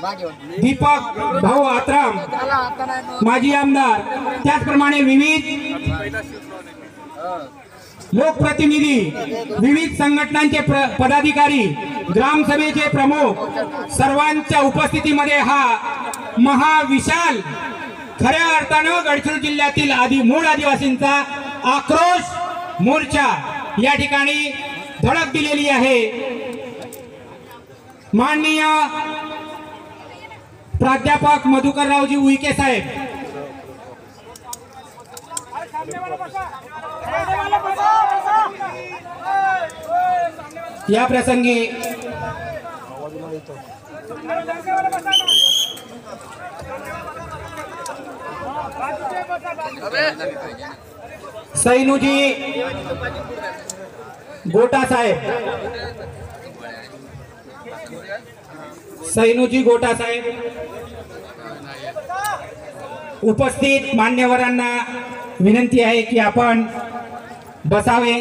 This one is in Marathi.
दीपक भाऊ आत्राम माजी आमदार, त्याचप्रमाणे विविध लोकप्रतिनिधी, विविध संघटनांचे पदाधिकारी, ग्रामसभेचे प्रमुख, सर्वांच्या उपस्थितीमध्ये हा महाविशाल खऱ्या अर्थानं गडचिरोली जिल्ह्यातील मूळ आदिवासींचा आक्रोश मोर्चा या ठिकाणी धडक दिलेली आहे। माननीय प्राध्यापक मधुकररावजी उईके साहेब, या प्रसंगी सैनुजी गोटा साहेब, सैनुजी गोटा साहेब, उपस्थित मान्यवरांना विनंती आहे की आपण बसावे।